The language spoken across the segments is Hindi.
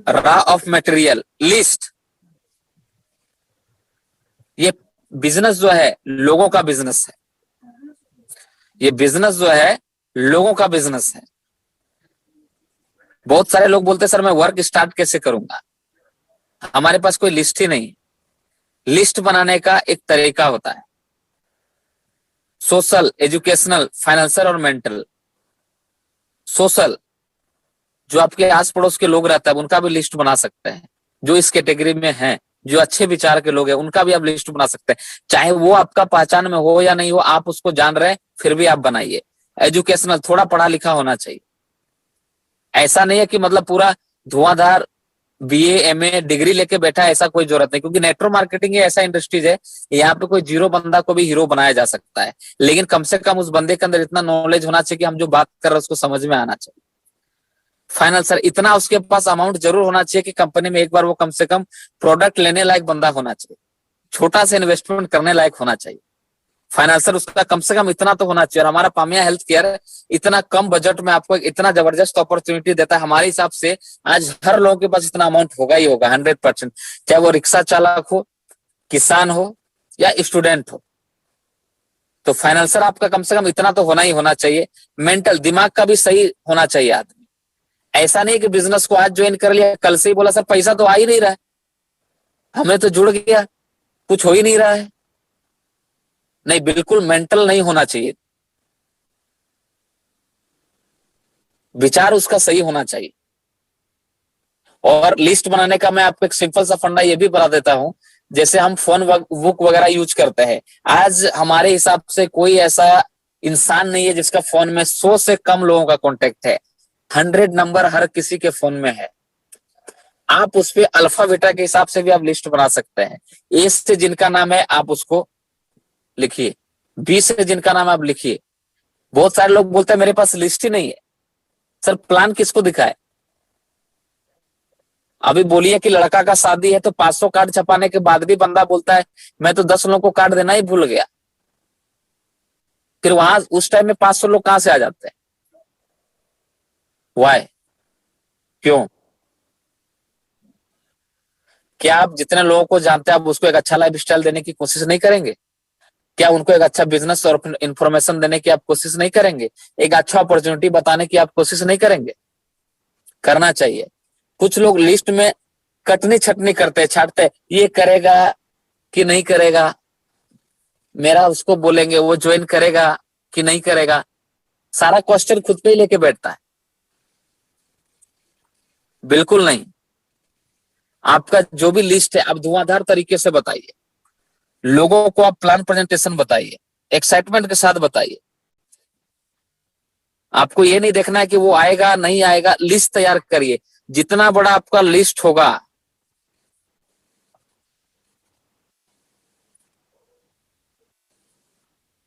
Raw of material list. ये बिजनेस जो है लोगों का बिजनेस है, ये बिजनेस जो है लोगों का बिजनेस है। बहुत सारे लोग बोलते हैं सर मैं वर्क स्टार्ट कैसे करूंगा, हमारे पास कोई लिस्ट ही नहीं। लिस्ट बनाने का एक तरीका होता है, सोशल, एजुकेशनल, फाइनेंशियल और मेंटल। सोशल, जो आपके आस पड़ोस के लोग रहते हैं उनका भी लिस्ट बना सकते हैं, जो इस कैटेगरी में हैं, जो अच्छे विचार के लोग हैं उनका भी आप लिस्ट बना सकते हैं, चाहे वो आपका पहचान में हो या नहीं हो, आप उसको जान रहे हैं फिर भी आप बनाइए। एजुकेशनल, थोड़ा पढ़ा लिखा होना चाहिए, ऐसा नहीं है कि मतलब पूरा धुआंधार बीए एमए डिग्री लेके बैठा है, ऐसा कोई जरूरत नहीं, क्योंकि नेटवर्क मार्केटिंग ऐसा इंडस्ट्रीज है यहाँ पे कोई जीरो बंदा को भी हीरो बनाया जा सकता है, लेकिन कम से कम उस बंदे के अंदर इतना नॉलेज होना चाहिए कि हम जो बात कर रहे हैं उसको समझ में आना चाहिए। फाइनल सर, इतना उसके पास अमाउंट जरूर होना चाहिए कि कंपनी में एक बार वो कम से कम प्रोडक्ट लेने लायक बंदा होना चाहिए, छोटा सा इन्वेस्टमेंट करने लायक होना चाहिए। फाइनेंसर उसका कम से कम इतना तो होना चाहिए। और हमारा पामिया हेल्थ केयर इतना कम बजट में आपको इतना जबरदस्त अपॉर्चुनिटी देता है, हमारे हिसाब से आज हर लोगों के पास इतना अमाउंट होगा ही होगा 100%, चाहे वो रिक्शा चालक हो, किसान हो या स्टूडेंट हो। तो फाइनेंसर आपका कम से कम इतना तो होना ही होना चाहिए। मेंटल, दिमाग का भी सही होना चाहिए आदमी। ऐसा नहीं कि बिजनेस को आज ज्वाइन कर लिया, कल से ही बोला सर पैसा तो आ ही नहीं रहा है, हमें तो जुड़ गया, कुछ हो ही नहीं रहा है। नहीं, बिल्कुल मेंटल नहीं होना चाहिए, विचार उसका सही होना चाहिए। और लिस्ट बनाने का मैं आपको एक सिंपल सा फंडा ये भी बता देता हूं, जैसे हम फोन बुक वगैरह यूज करते हैं, आज हमारे हिसाब से कोई ऐसा इंसान नहीं है जिसका फोन में 100 से कम लोगों का कॉन्टेक्ट है, 100 नंबर हर किसी के फोन में है। आप उस पे अल्फा बीटा के हिसाब से भी आप लिस्ट बना सकते हैं। ए से जिनका नाम है आप उसको लिखिए, बी से जिनका नाम आप लिखिए। बहुत सारे लोग बोलते हैं मेरे पास लिस्ट ही नहीं है। सर प्लान किसको दिखाए? अभी बोलिए कि लड़का का शादी है तो 500 कार्ड छपाने के बाद भी बंदा बोलता है मैं तो 10 लोगों को कार्ड देना ही भूल गया। फिर वहां उस टाइम में 500 लोग कहां से आ जाते हैं? वाई? क्यों? क्या आप जितने लोगों को जानते हैं आप उसको एक अच्छा लाइफ स्टाइल देने की कोशिश नहीं करेंगे? क्या उनको एक अच्छा बिजनेस और इंफॉर्मेशन देने की आप कोशिश नहीं करेंगे? एक अच्छा अपॉर्चुनिटी बताने की आप कोशिश नहीं करेंगे? करना चाहिए। कुछ लोग लिस्ट में कटनी छटनी करते हैं, छाटते, ये करेगा कि नहीं करेगा, मेरा उसको बोलेंगे वो ज्वाइन करेगा कि नहीं करेगा, सारा क्वेश्चन खुद पे ही लेके बैठता है। बिल्कुल नहीं। आपका जो भी लिस्ट है आप धुआंधार तरीके से बताइए, लोगों को आप प्लान प्रेजेंटेशन बताइए, एक्साइटमेंट के साथ बताइए। आपको ये नहीं देखना है कि वो आएगा नहीं आएगा, लिस्ट तैयार करिए। जितना बड़ा आपका लिस्ट होगा,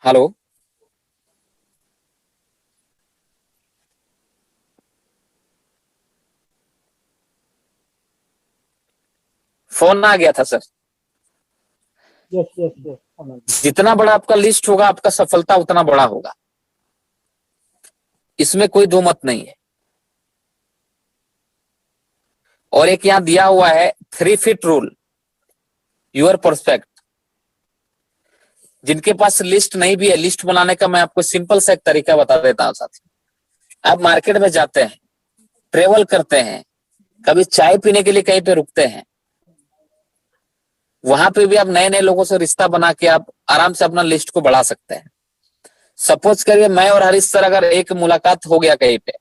हेलो, फोन आ गया था सर। यस यस यस, जितना बड़ा आपका लिस्ट होगा आपका सफलता उतना बड़ा होगा, इसमें कोई दो मत नहीं है। और एक यहां दिया हुआ है 3 फीट रूल, यूर परफेक्ट। जिनके पास लिस्ट नहीं भी है, लिस्ट बनाने का मैं आपको सिंपल सा एक तरीका बता देता हूं साथी। आप मार्केट में जाते हैं, ट्रेवल करते हैं, कभी चाय पीने के लिए कहीं पे रुकते हैं, वहां पे भी आप नए नए लोगों से रिश्ता बना के आप आराम से अपना लिस्ट को बढ़ा सकते हैं। सपोज करिए मैं और हरीश सर अगर एक मुलाकात हो गया कहीं पे,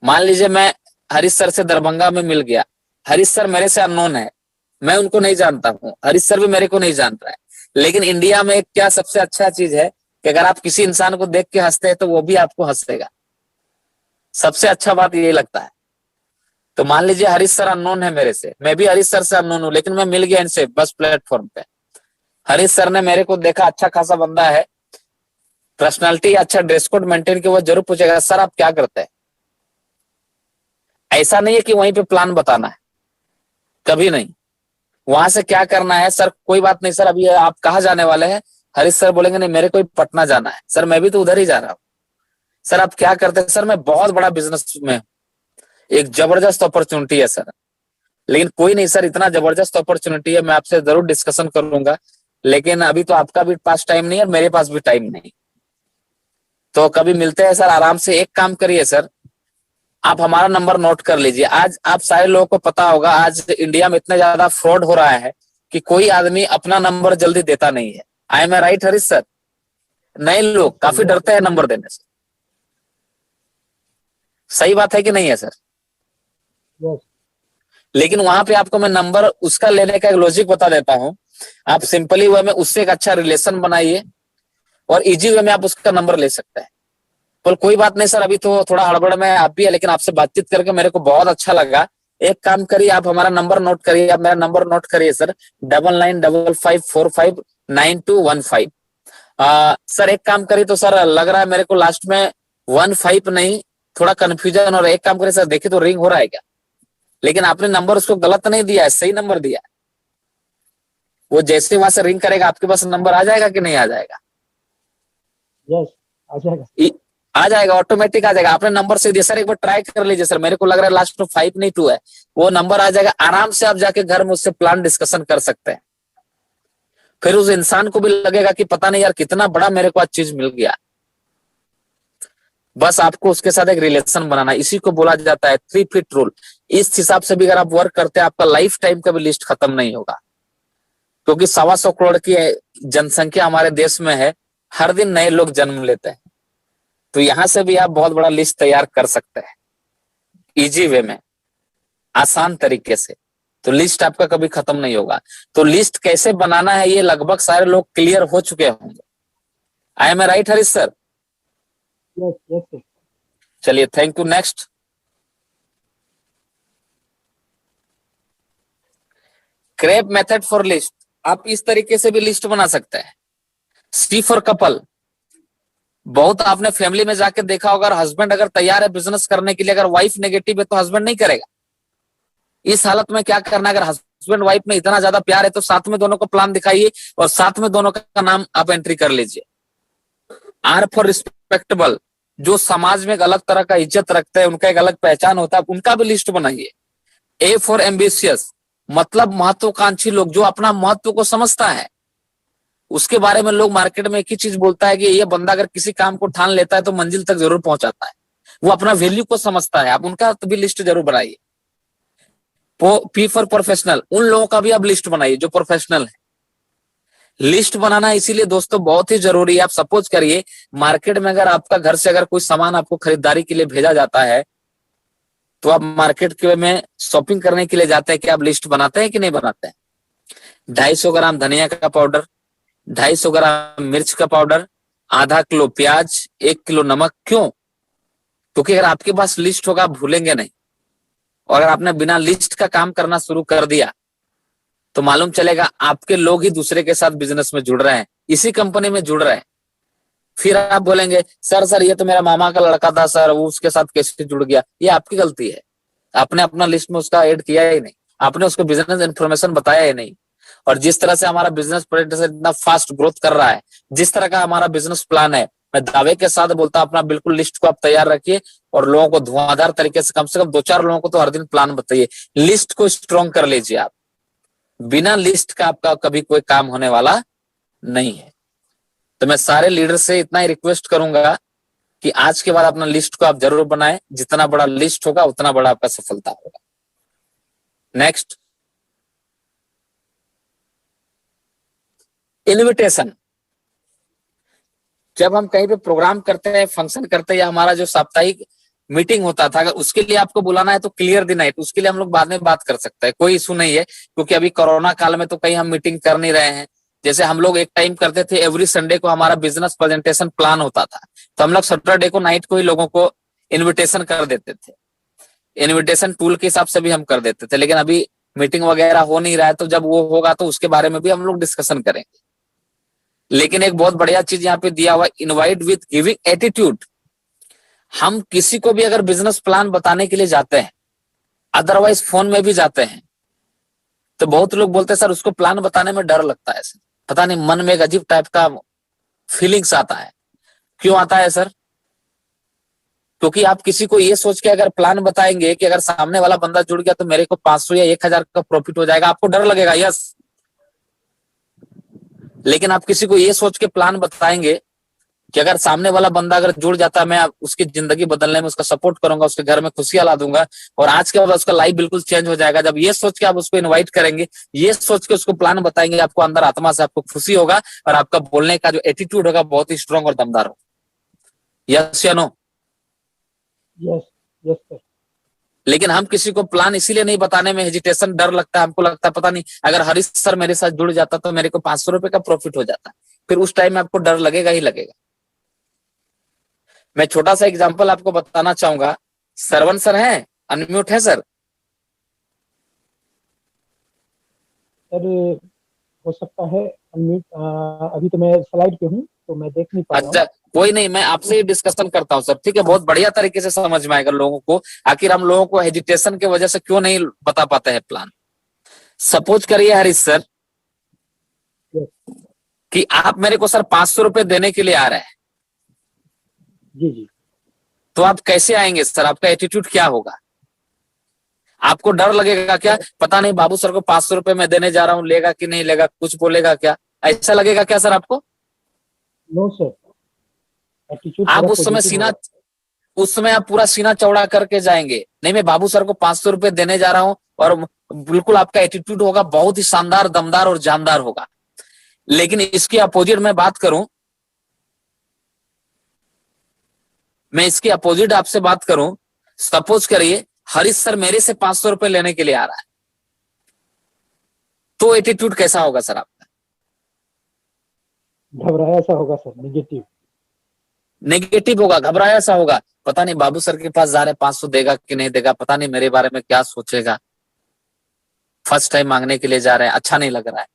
मान लीजिए मैं हरीश सर से दरभंगा में मिल गया, हरीश सर मेरे से अननोन है, मैं उनको नहीं जानता हूँ, हरीश सर भी मेरे को नहीं जान रहा है, लेकिन इंडिया में क्या सबसे अच्छा चीज है कि अगर आप किसी इंसान को देख के हंसते हैं तो वो भी आपको हंसेगा। सबसे अच्छा बात यही लगता है। तो मान लीजिए हरीश सर अननोन है मेरे से, मैं भी हरीश सर से अननोन हूं, लेकिन मैं मिल गया इनसे बस प्लेटफॉर्म पे। हरीश सर ने मेरे को देखा, अच्छा खासा बंदा है, पर्सनालिटी अच्छा, ड्रेस कोड मेंटेन किया, वो जरूर पूछेगा सर आप क्या करते हैं। ऐसा नहीं है कि वहीं पे प्लान बताना है, कभी नहीं। वहां से क्या करना है, सर कोई बात नहीं सर अभी आप कहाँ जाने वाले हैं? हरीश सर बोलेंगे नहीं मेरे को पटना जाना है। सर मैं भी तो उधर ही जा रहा हूँ। सर आप क्या करते हैं? सर मैं बहुत बड़ा बिजनेस में, एक जबरदस्त अपॉर्चुनिटी है सर। लेकिन कोई नहीं सर, इतना जबरदस्त अपॉर्चुनिटी है, मैं आपसे जरूर डिस्कशन करूंगा, लेकिन अभी तो आपका भी पास टाइम नहीं है और मेरे पास भी टाइम नहीं। तो कभी मिलते हैं सर आराम से। एक काम करिए सर, आप हमारा नंबर नोट कर लीजिए। आज आप सारे लोगों को पता होगा, आज इंडिया में इतना ज्यादा फ्रॉड हो रहा है कि कोई आदमी अपना नंबर जल्दी देता नहीं है। आई एम राइट हरीश सर? नए लोग काफी डरते हैं नंबर देने से। सही बात है कि नहीं है सर? यस लेकिन वहां पे आपको मैं नंबर उसका लेने का एक लॉजिक बता देता हूं। आप सिंपली वे में उससे एक अच्छा रिलेशन बनाइए और इजी वे में आप उसका नंबर ले सकते हैं। पर कोई बात नहीं सर, अभी तो थोड़ा हड़बड़ में आप भी है, लेकिन आपसे बातचीत करके मेरे को बहुत अच्छा लगा। एक काम करिए, आप हमारा नंबर नोट करिए, आप मेरा नंबर नोट करिए सर, 9955459215। सर एक काम करिए तो सर, लग रहा है मेरे को लास्ट में 15 नहीं, थोड़ा कंफ्यूजन। और एक काम करिए सर, देखिए तो रिंग हो रहा है क्या? लेकिन आपने नंबर उसको गलत नहीं दिया है, सही नंबर दिया है। वो जैसे वहां से रिंग करेगा आपके पास नंबर आ जाएगा कि नहीं आ जाएगा? यस आ जाएगा। आ जाएगा, ऑटोमेटिक आ जाएगा। आपने नंबर से दिया सर, एक बार ट्राई कर लीजिए सर, मेरे को लग रहा है लास्ट में 5 नहीं 2 है। वो नंबर आ जाएगा, आराम से आप जाके घर में उससे प्लान डिस्कशन कर सकते हैं। फिर उस इंसान को भी लगेगा कि पता नहीं यार कितना बड़ा मेरे को आज चीज मिल गया। बस आपको उसके साथ एक रिलेशन बनाना, इसी को बोला जाता है 3 फीट रूल। इस हिसाब से भी अगर आप वर्क करते हैं, आपका लाइफ टाइम का भी लिस्ट खत्म नहीं होगा, क्योंकि 125 करोड़ की जनसंख्या हमारे देश में है, हर दिन नए लोग जन्म लेते हैं। तो यहां से भी आप बहुत बड़ा लिस्ट तैयार कर सकते हैं, इजी वे में, आसान तरीके से। तो लिस्ट आपका कभी खत्म नहीं होगा। तो लिस्ट कैसे बनाना है ये लगभग सारे लोग क्लियर हो चुके होंगे। I am right Harish sir? Yes yes sir. चलिए, thank you. Next, crepe method for list. आप इस तरीके से भी लिस्ट बना सकते हैं। C for couple. बहुत आपने फैमिली में जाके देखा होगा, हस्बैंड अगर तैयार है बिजनेस करने के लिए, अगर वाइफ नेगेटिव है तो हस्बैंड नहीं करेगा। इस हालत में क्या करना, अगर हस्बैंड वाइफ में इतना ज्यादा प्यार है तो साथ में दोनों को प्लान दिखाइए और साथ में दोनों का नाम आप एंट्री कर लीजिए। R for respectable. जो समाज में एक अलग तरह का इज्जत रखते हैं, उनका एक अलग पहचान होता है, उनका भी लिस्ट बनाइए। ए फॉर एम्बिशियस, मतलब महत्वाकांक्षी लोग, जो अपना महत्व को समझता है। उसके बारे में लोग मार्केट में एक ही चीज बोलता है कि ये बंदा अगर किसी काम को ठान लेता है तो मंजिल तक जरूर पहुंचाता है। वो अपना वैल्यू को समझता है। आप उनका भी लिस्ट जरूर बनाइए। पी फॉर प्रोफेशनल, उन लोगों का भी आप लिस्ट बनाइए जो प्रोफेशनल है। लिस्ट बनाना इसीलिए दोस्तों बहुत ही जरूरी है। आप सपोज करिए, मार्केट में अगर आपका घर से अगर कोई सामान आपको खरीदारी के लिए भेजा जाता है, तो आप मार्केट के में शॉपिंग करने के लिए जाते हैं, कि आप लिस्ट बनाते हैं कि नहीं बनाते हैं? 250 ग्राम धनिया का पाउडर, 250 ग्राम मिर्च का पाउडर, आधा किलो प्याज, 1 किलो नमक। क्यों? क्योंकि अगर आपके पास लिस्ट होगा, आप भूलेंगे नहीं। और अगर आपने बिना लिस्ट का काम करना शुरू कर दिया तो मालूम चलेगा आपके लोग ही दूसरे के साथ बिजनेस में जुड़ रहे हैं, इसी कंपनी में जुड़ रहे हैं। फिर आप बोलेंगे सर ये तो मेरा मामा का लड़का था सर, वो उसके साथ कैसे जुड़ गया? ये आपकी गलती है। आपने अपना लिस्ट में उसका ऐड किया ही नहीं, आपने उसको बिजनेस इन्फॉर्मेशन बताया ही नहीं। और जिस तरह से हमारा बिजनेस प्रोजेक्ट इतना फास्ट ग्रोथ कर रहा है, जिस तरह का हमारा बिजनेस प्लान है, मैं दावे के साथ बोलता हूं, अपना बिल्कुल लिस्ट को आप तैयार रखिए और लोगों को धुआंधार तरीके से, कम 2-4 लोगों को तो हर दिन प्लान बताइए। लिस्ट को स्ट्रॉन्ग कर लीजिए आप। बिना लिस्ट का आपका कभी कोई काम होने वाला नहीं है। तो मैं सारे लीडर से इतना ही रिक्वेस्ट करूंगा कि आज के बाद अपना लिस्ट को आप जरूर बनाएं। जितना बड़ा लिस्ट होगा उतना बड़ा आपका सफलता होगा। Next, invitation. जब हम कहीं पे प्रोग्राम करते हैं, फंक्शन करते हैं, या हमारा जो साप्ताहिक मीटिंग होता था, अगर उसके लिए आपको बुलाना है तो क्लियर द नाइट, उसके लिए हम लोग बाद में बात कर सकते हैं, कोई इशू नहीं है। क्योंकि अभी कोरोना काल में तो कहीं हम मीटिंग कर नहीं रहे हैं। जैसे हम लोग एक टाइम करते थे, एवरी संडे को हमारा बिजनेस प्रेजेंटेशन प्लान होता था, तो हम लोग सैटरडे को नाइट को ही लोगों को इन्विटेशन कर देते थे। इन्विटेशन टूल के हिसाब से भी हम कर देते थे। लेकिन अभी मीटिंग वगैरह हो नहीं रहा है, तो जब वो होगा तो उसके बारे में भी हम लोग डिस्कशन करेंगे। लेकिन एक बहुत बढ़िया चीज यहाँ पे दिया हुआ, इनवाइट विथ गिविंग एटीट्यूड। हम किसी को भी अगर बिजनेस प्लान बताने के लिए जाते हैं, अदरवाइज फोन में भी जाते हैं, तो बहुत लोग बोलते हैं सर उसको प्लान बताने में डर लगता है सर, पता नहीं मन में एक अजीब टाइप का फीलिंग्स आता है। क्यों आता है सर? क्योंकि आप किसी को ये सोच के अगर प्लान बताएंगे कि अगर सामने वाला बंदा जुड़ गया तो मेरे को 500 या 1000 का प्रॉफिट हो जाएगा, आपको डर लगेगा, यस। लेकिन आप किसी को ये सोच के प्लान बताएंगे कि अगर सामने वाला बंदा अगर जुड़ जाता है, मैं उसकी जिंदगी बदलने में उसका सपोर्ट करूंगा, उसके घर में खुशियां ला दूंगा और आज के बाद उसका लाइफ बिल्कुल चेंज हो जाएगा। जब ये सोच के आप उसको इनवाइट करेंगे, ये सोच के उसको प्लान बताएंगे, आपको अंदर आत्मा से आपको खुशी होगा और आपका बोलने का जो एटीट्यूड होगा बहुत ही स्ट्रांग और दमदार होगा। यस या नो? Yes yes sir. लेकिन हम किसी को प्लान इसीलिए नहीं बताने में हेजिटेशन, डर लगता है, हमको लगता है पता नहीं अगर हरीश सर मेरे साथ जुड़ जाता तो मेरे को 500 रुपए का प्रॉफिट हो जाता, फिर उस टाइम में आपको डर लगेगा ही लगेगा। मैं छोटा सा एग्जांपल आपको बताना चाहूंगा। सरवण सर हैं? अनम्यूट है सर? सर हो सकता है अनम्यूट। अभी तो मैं स्लाइड पे हूँ तो मैं देख नहीं पा रहा अच्छा, हूँ। कोई नहीं, मैं आपसे ही डिस्कशन करता हूँ सर, ठीक है? बहुत बढ़िया तरीके से समझ में आएगा लोगों को, आखिर हम लोगों को हेजिटेशन की वजह से क्यों नहीं बता पाते हैं प्लान। सपोज करिए हरीश सर यस कि आप मेरे को सर 500 रुपए देने के लिए आ रहे हैं, जी जी। तो आप कैसे आएंगे सर? आपका एटीट्यूड क्या होगा? आपको डर लगेगा क्या, पता नहीं बाबू सर को 500 रुपए मैं देने जा रहा हूँ, लेगा कि नहीं लेगा, कुछ बोलेगा क्या, ऐसा लगेगा क्या सर आपको? नो सर, एटीट्यूड आप पूरा उस समय पॉजिटिव सीना, होगा। उस समय आप पूरा सीना चौड़ा करके जाएंगे, नहीं मैं बाबू सर को 500 रुपए देने जा रहा हूँ, और बिल्कुल आपका एटीट्यूड होगा बहुत ही शानदार, दमदार और जानदार होगा। लेकिन इसकी अपोजिट मैं बात करूं, मैं इसकी अपोजिट आपसे बात करूं, सपोज करिए हरीश सर मेरे से 500 रुपए लेने के लिए आ रहा है, तो एटीट्यूड कैसा होगा सर आपका? घबराया सा होगा सर, निगेटिव। नेगेटिव होगा, घबराया सा होगा, पता नहीं बाबू सर के पास जा रहे 500 देगा कि नहीं देगा, पता नहीं मेरे बारे में क्या सोचेगा, फर्स्ट टाइम मांगने के लिए जा रहे हैं, अच्छा नहीं लग रहा है।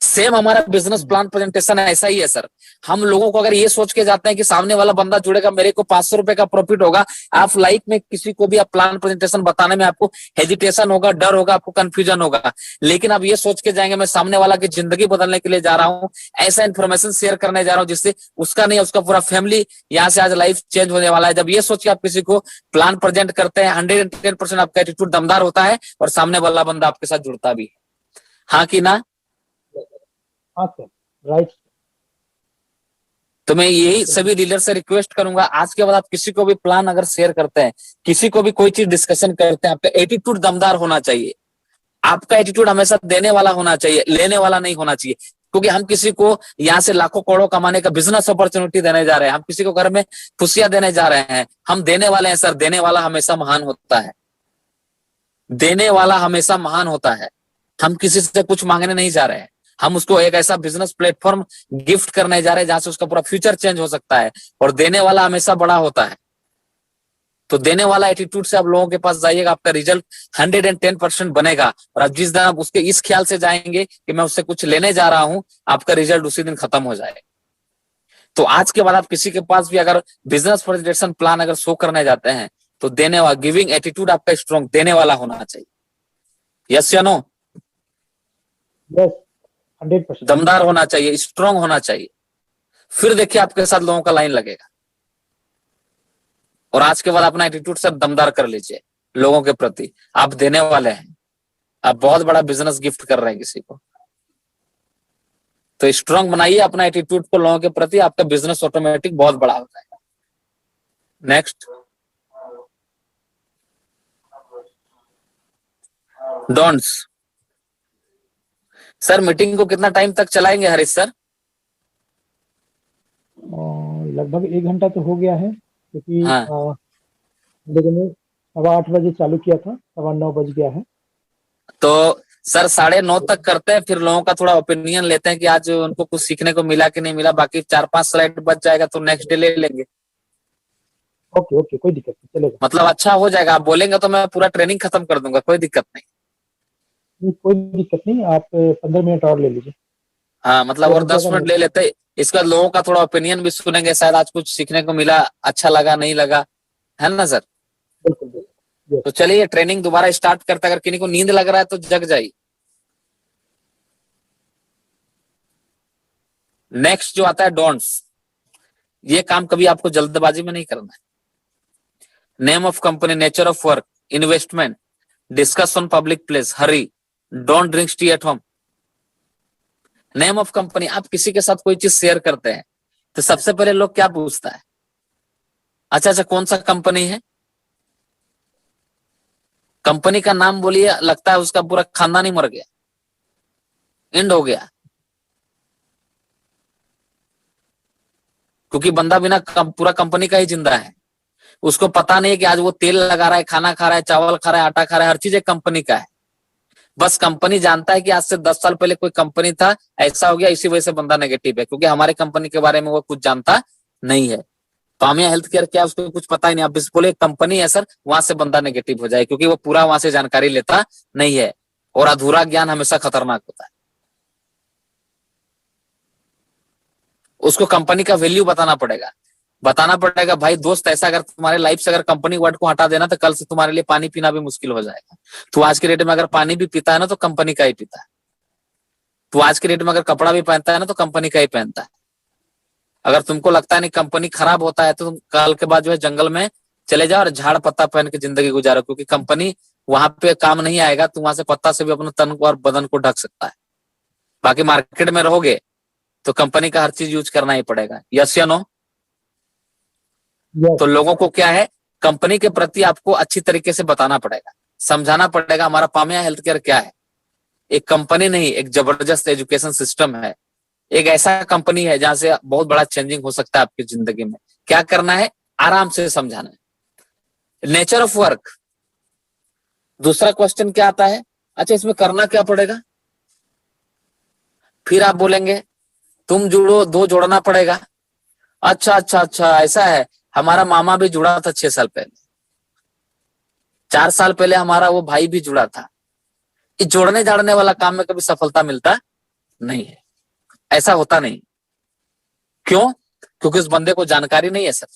सेम हमारा बिजनेस प्लान प्रेजेंटेशन ऐसा ही है सर। हम लोगों को अगर ये सोच के जाते हैं कि सामने वाला बंदा जुड़ेगा, मेरे को 500 रुपए का प्रॉफिट होगा, आप लाइफ में किसी को भी आप प्लान प्रेजेंटेशन बताने में आपको हेजिटेशन होगा, डर होगा, आपको कंफ्यूजन होगा। लेकिन आप ये सोच के जाएंगे मैं सामने वाला की जिंदगी बदलने के लिए जा रहा हूँ, ऐसा इन्फॉर्मेशन शेयर करने जा रहा हूँ जिससे उसका नहीं उसका पूरा फैमिली यहाँ से आज लाइफ चेंज होने वाला है। जब ये सोच के आप किसी को प्लान प्रेजेंट करते हैं, 110% आपका एटीट्यूड दमदार होता है और सामने वाला बंदा आपके साथ जुड़ता भी है। हाँ कि ना? हाँ सर, राइट। तो मैं यही सभी डीलर से रिक्वेस्ट करूंगा, आज के बाद आप किसी को भी प्लान अगर शेयर करते हैं, किसी को भी कोई चीज डिस्कशन करते हैं, आपका एटीट्यूड दमदार होना चाहिए। आपका एटीट्यूड हमेशा देने वाला होना चाहिए, लेने वाला नहीं होना चाहिए। क्योंकि हम किसी को यहाँ से लाखों करोड़ों कमाने का बिजनेस अपॉर्चुनिटी देने जा रहे हैं, हम किसी को घर में खुशियां देने जा रहे हैं, हम देने वाले हैं सर। देने वाला हमेशा महान होता है, देने वाला हमेशा महान होता है। हम किसी से कुछ मांगने नहीं जा रहे हैं, हम उसको एक ऐसा बिजनेस प्लेटफॉर्म गिफ्ट करने जा रहे हैं जहां से उसका पूरा फ्यूचर चेंज हो सकता है, और देने वाला हमेशा बड़ा होता है। तो देने वाला एटीट्यूड से आप लोगों के पास जाइएगा, आपका रिजल्ट 110% बनेगा। और आप जिस दिन आप उसके इस ख्याल से जाएंगे कि मैं उससे कुछ लेने जा रहा हूं, आपका रिजल्ट उसी दिन खत्म हो जाएगा। तो आज के बाद आप किसी के पास भी अगर बिजनेस प्रेजेंटेशन प्लान अगर शो करने जाते हैं, तो देने वाला गिविंग एटीट्यूड आपका स्ट्रॉन्ग, देने वाला होना चाहिए। यस या नो? यस, 100%। दमदार होना चाहिए, स्ट्रांग होना चाहिए, फिर देखिए आपके साथ लोगों का लाइन लगेगा। और आज के बाद अपना एटीट्यूड सब दमदार कर लीजिए लोगों के प्रति। आप देने वाले हैं, आप बहुत बड़ा बिजनेस गिफ्ट कर रहे हैं किसी को, तो स्ट्रांग बनाइए अपना एटीट्यूड को लोगों के प्रति, आपका बिजनेस ऑटोमेटिक बहुत बड़ा हो जाएगा। Next, don'ts. सर मीटिंग को कितना टाइम तक चलाएंगे हरीश सर? लगभग 1 घंटा तो हो गया है, क्योंकि हाँ, लोगों ने 8:15 बजे चालू किया था, 9:15 बज गया है। तो सर 9:30 तक करते हैं, फिर लोगों का थोड़ा ओपिनियन लेते हैं कि आज उनको कुछ सीखने को मिला कि नहीं मिला। बाकी 4-5 स्लाइड बच जाएगा तो नेक्स्ट डे ले लेंगे। ओके ओके, कोई दिक्कत नहीं, चलेगा। मतलब अच्छा हो जाएगा, आप बोलेंगे तो मैं पूरा ट्रेनिंग खत्म कर दूंगा, कोई दिक्कत नहीं। नहीं, कोई दिक्कत नहीं, आप 15 मिनट और ले लीजिए। हाँ मतलब अगर और हो 10 जाएगा मिनट ले लेते, इसके बाद लोगों का थोड़ा ओपिनियन भी सुनेंगे, शायद आज कुछ सीखने को मिला, अच्छा लगा नहीं लगा, है ना सर? बिल्कुल बिल्कुल। तो चलिए ट्रेनिंग दोबारा स्टार्ट करते, अगर किसी को नींद लग रहा है तो जग जाइए। नेक्स्ट जो आता है डोंट्स, ये काम कभी आपको जल्दबाजी में नहीं करना है। Name of company, nature of work, investment, discuss on public place, Hari, don't drink tea at home. Name of company, आप किसी के साथ कोई चीज शेयर करते हैं तो सबसे पहले लोग क्या पूछता है, अच्छा कौन सा कंपनी है, कंपनी का नाम बोलिए, लगता है उसका पूरा खानदान ही मर गया, एंड हो गया। क्योंकि बंदा बिना पूरा कंपनी का ही जिंदा है, उसको पता नहीं है कि आज वो तेल लगा रहा है, खाना खा रहा है, चावल खा रहा है, आटा खा रहा है, हर चीज एक कंपनी का है। बस कंपनी जानता है कि आज से 10 साल पहले कोई कंपनी था, ऐसा हो गया, इसी वजह से बंदा नेगेटिव है, क्योंकि हमारे कंपनी के बारे में वो कुछ जानता नहीं है। पामिया हेल्थ केयर क्या, उसको कुछ पता ही नहीं। आप बोले कंपनी है सर, वहां से बंदा नेगेटिव हो जाए, क्योंकि वो पूरा वहां से जानकारी लेता नहीं है, और अधूरा ज्ञान हमेशा खतरनाक होता है। उसको कंपनी का वैल्यू बताना पड़ेगा भाई दोस्त, ऐसा अगर तुम्हारे लाइफ से अगर कंपनी वर्ड को हटा देना तो कल से तुम्हारे लिए पानी पीना भी मुश्किल हो जाएगा। तो आज के डेट में अगर पानी भी पीता है ना तो कंपनी का ही पीता है। तो आज के डेट में अगर कपड़ा भी पहनता है ना तो कंपनी का ही पहनता है। अगर तुमको लगता है नहीं कंपनी खराब होता है तो तुम कल के बाद जो है जंगल में चले जाओ और झाड़ पत्ता पहन के जिंदगी गुजारो, क्योंकि कंपनी वहां पे काम नहीं आएगा। तुम वहां से पत्ता से भी अपने तन को और बदन को ढक सकता है। बाकी मार्केट में रहोगे तो कंपनी का हर चीज यूज करना ही पड़ेगा। यस या नो? तो लोगों को क्या है, कंपनी के प्रति आपको अच्छी तरीके से बताना पड़ेगा, समझाना पड़ेगा हमारा पामिया हेल्थ केयर क्या है। एक कंपनी नहीं, एक जबरदस्त एजुकेशन सिस्टम है, एक ऐसा कंपनी है जहां से बहुत बड़ा चेंजिंग हो सकता है आपकी जिंदगी में। क्या करना है, आराम से समझाना है। नेचर ऑफ वर्क, दूसरा क्वेश्चन क्या आता है, अच्छा इसमें करना क्या पड़ेगा। फिर आप बोलेंगे तुम जुड़ो, दो जोड़ना पड़ेगा। अच्छा ऐसा है, हमारा मामा भी जुड़ा था 6 साल पहले, 4 साल पहले हमारा वो भाई भी जुड़ा था। इस जोड़ने जाड़ने वाला काम में कभी सफलता मिलता नहीं है, ऐसा होता नहीं। क्यों? क्योंकि उस बंदे को जानकारी नहीं है सर।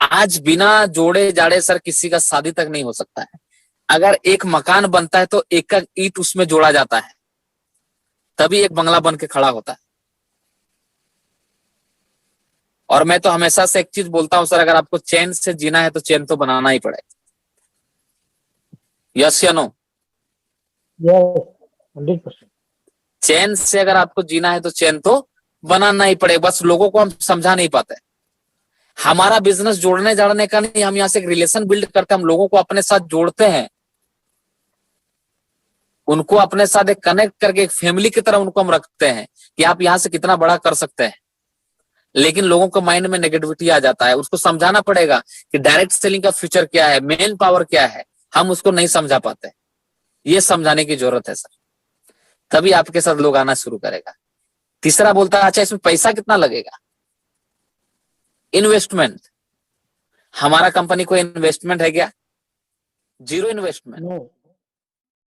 आज बिना जोड़े जाड़े सर किसी का शादी तक नहीं हो सकता है। अगर एक मकान बनता है तो एक एक ईंट उसमें जोड़ा जाता है, तभी एक बंगला बन के खड़ा होता है। और मैं तो हमेशा से एक चीज बोलता हूं सर, अगर आपको चैन से जीना है तो चैन तो बनाना ही पड़ेगा। यस या नो? 100%। चैन से अगर आपको जीना है तो चैन तो बनाना ही पड़ेगा। बस लोगों को हम समझा नहीं पाते। हमारा बिजनेस जोड़ने जाड़ने का नहीं, हम यहाँ से एक रिलेशन बिल्ड करते हैं, हम लोगों को अपने साथ जोड़ते हैं, उनको अपने साथ एक कनेक्ट करके एक फैमिली की तरह उनको हम रखते हैं कि आप यहां से कितना बड़ा कर सकते हैं। लेकिन लोगों को माइंड में नेगेटिविटी आ जाता है। उसको समझाना पड़ेगा कि डायरेक्ट सेलिंग का फ्यूचर क्या है, मेन पावर क्या है, हम उसको नहीं समझा पाते। ये समझाने की जरूरत है सर, तभी आपके साथ लोग आना शुरू करेगा। तीसरा बोलता है अच्छा इसमें पैसा कितना लगेगा। इन्वेस्टमेंट, हमारा कंपनी कोई इन्वेस्टमेंट है क्या? Zero investment. नो।